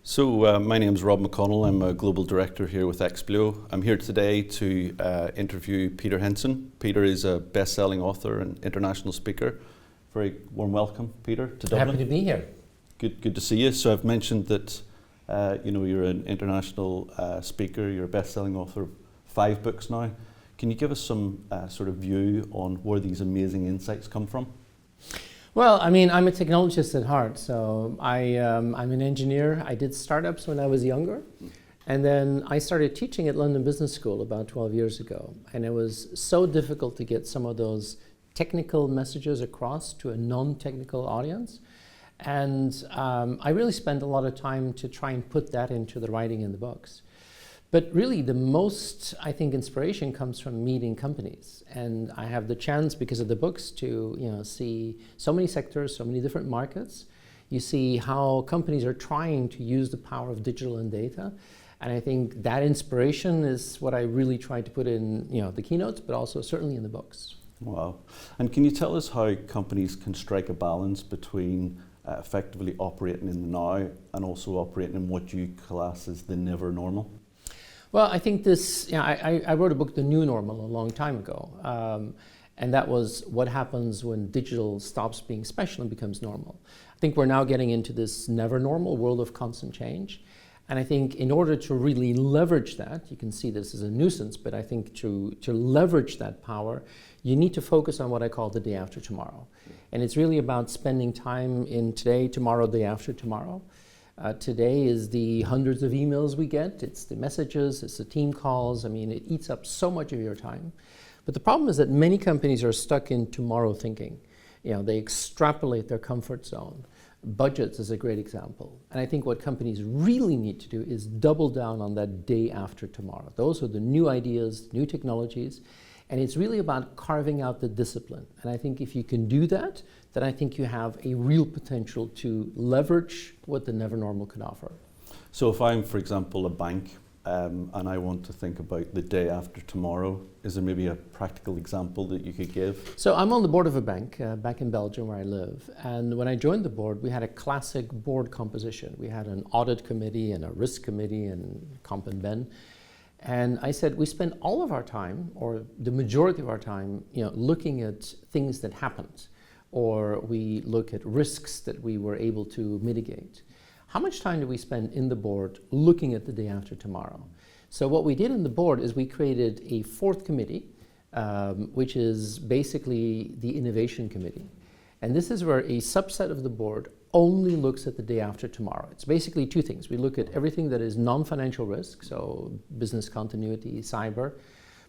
My name is Rob McConnell. I'm a Global Director here with Expleo. I'm here today to interview Peter Hinssen. Peter is a best-selling author and international speaker. Very warm welcome, Peter, to Dublin. Happy to be here. Good to see you. So I've mentioned that you're an international speaker. You're a best-selling author of 5 books now. Can you give us some sort of view on where these amazing insights come from? Well, I mean, I'm a technologist at heart, so I'm an engineer. I did startups when I was younger, and then I started teaching at London Business School about 12 years ago, and it was so difficult to get some of those technical messages across to a non-technical audience, and I really spent a lot of time to try and put that into the writing in the books. But really the most, I think, inspiration comes from meeting companies. And I have the chance, because of the books, to see so many sectors, so many different markets. You see how companies are trying to use the power of digital and data. And I think that inspiration is what I really try to put in the keynotes, but also certainly in the books. Wow. And can you tell us how companies can strike a balance between effectively operating in the now and also operating in what you class as the never normal? Well, I think this, I wrote a book, The New Normal, a long time ago. And that was what happens when digital stops being special and becomes normal. I think we're now getting into this never normal world of constant change. And I think in order to really leverage that, you can see this as a nuisance, but I think to leverage that power, you need to focus on what I call the day after tomorrow. And it's really about spending time in today, tomorrow, day after tomorrow. Today is the hundreds of emails we get, it's the messages, it's the team calls. I mean, it eats up so much of your time. But the problem is that many companies are stuck in tomorrow thinking. They extrapolate their comfort zone. Budgets is a great example. And I think what companies really need to do is double down on that day after tomorrow. Those are the new ideas, new technologies. And it's really about carving out the discipline. And I think if you can do that, then I think you have a real potential to leverage what the never normal can offer. So if I'm, for example, a bank and I want to think about the day after tomorrow, is there maybe a practical example that you could give? So I'm on the board of a bank back in Belgium where I live. And when I joined the board, we had a classic board composition. We had an audit committee and a risk committee and comp and ben. And I said, we spend all of our time, or the majority of our time, looking at things that happened, or we look at risks that we were able to mitigate. How much time do we spend in the board looking at the day after tomorrow? So what we did in the board is we created a 4th committee, which is basically the innovation committee. And this is where a subset of the board only looks at the day after tomorrow. It's basically 2 things. We look at everything that is non-financial risk, so business continuity, cyber,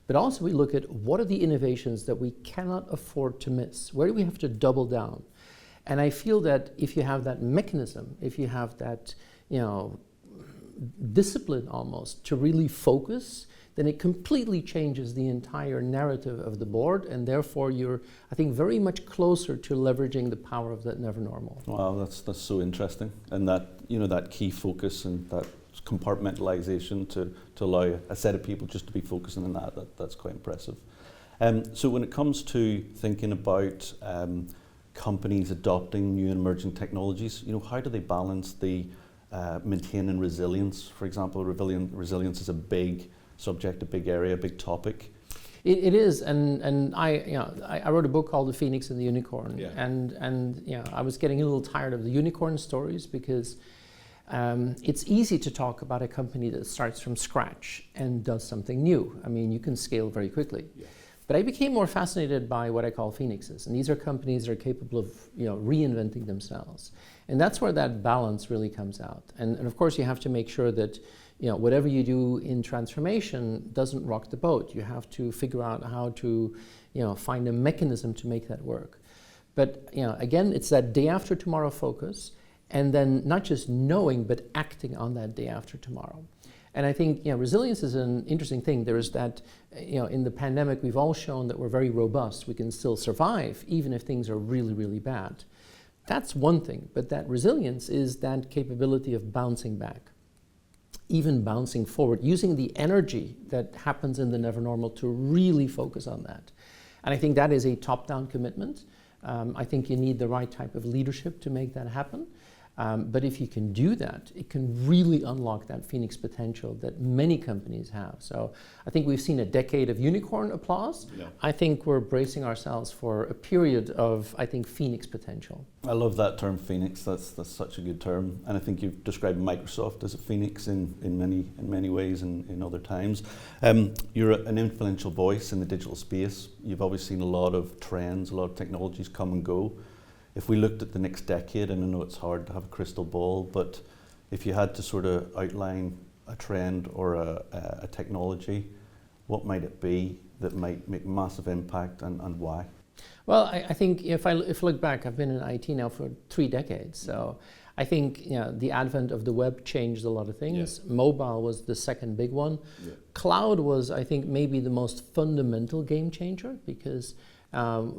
but also we look at what are the innovations that we cannot afford to miss? Where do we have to double down? And I feel that if you have that mechanism, if you have that, discipline almost to really focus, then it completely changes the entire narrative of the board, and therefore you're, I think, very much closer to leveraging the power of that never normal. Wow, that's so interesting, and that that key focus and that compartmentalization to allow a set of people just to be focusing on that's quite impressive. So when it comes to thinking about companies adopting new and emerging technologies, how do they balance the maintaining resilience? For example, resilience is a big subject, a big area, a big topic. It is, and I wrote a book called The Phoenix and the Unicorn, and I was getting a little tired of the unicorn stories because it's easy to talk about a company that starts from scratch and does something new. I mean, you can scale very quickly. Yeah. But I became more fascinated by what I call phoenixes, and these are companies that are capable of reinventing themselves, and that's where that balance really comes out. And of course, you have to make sure that whatever you do in transformation doesn't rock the boat. You have to figure out how to find a mechanism to make that work. But again, it's that day after tomorrow focus, and then not just knowing but acting on that day after tomorrow. And I think resilience is an interesting thing. There is that, in the pandemic, we've all shown that we're very robust. We can still survive even if things are really, really bad. That's one thing, but that resilience is that capability of bouncing back, even bouncing forward, using the energy that happens in the never normal to really focus on that. And I think that is a top-down commitment. I think you need the right type of leadership to make that happen. But if you can do that, it can really unlock that Phoenix potential that many companies have. So I think we've seen a decade of unicorn applause. Yeah. I think we're bracing ourselves for a period of, I think, Phoenix potential. I love that term, Phoenix. That's such a good term. And I think you've described Microsoft as a Phoenix in many ways and in other times. You're an influential voice in the digital space. You've obviously seen a lot of trends, a lot of technologies come and go. If we looked at the next decade, and I know it's hard to have a crystal ball, but if you had to sort of outline a trend or a technology, what might it be that might make massive impact and why? Well, I think if I look back, I've been in IT now for 3 decades, so I think the advent of the web changed a lot of things. Yeah. Mobile was the second big one. Yeah. Cloud was, I think, maybe the most fundamental game changer, because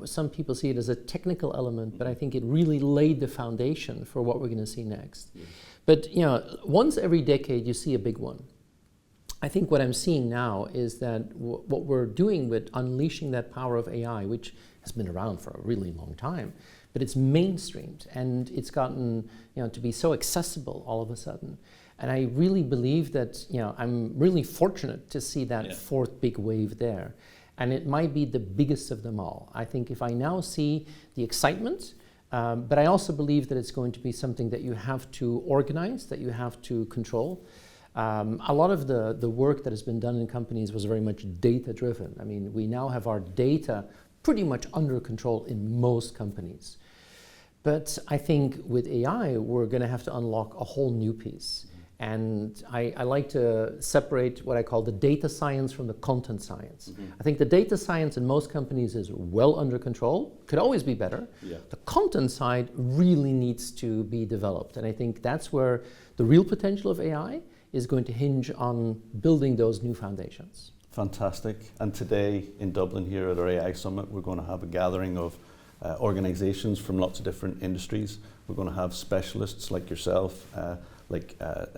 some people see it as a technical element, but I think it really laid the foundation for what we're going to see next. Yeah. But once every decade you see a big one. I think what I'm seeing now is that what we're doing with unleashing that power of AI, which has been around for a really long time, but it's mainstreamed and it's gotten to be so accessible all of a sudden. And I really believe that I'm really fortunate to see that fourth big wave there. And it might be the biggest of them all. I think if I now see the excitement, but I also believe that it's going to be something that you have to organize, that you have to control. A lot of the work that has been done in companies was very much data-driven. I mean, we now have our data pretty much under control in most companies. But I think with AI, we're going to have to unlock a whole new piece. And I like to separate what I call the data science from the content science. Mm-hmm. I think the data science in most companies is well under control, could always be better. Yeah. The content side really needs to be developed. And I think that's where the real potential of AI is going to hinge on building those new foundations. Fantastic. And today in Dublin here at our AI Summit, we're going to have a gathering of organizations from lots of different industries. We're going to have specialists like yourself,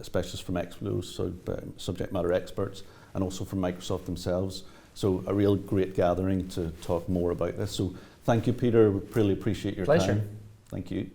specialists from Expleo, so subject matter experts, and also from Microsoft themselves. So a real great gathering to talk more about this. So thank you, Peter. We really appreciate your time. Pleasure. Thank you.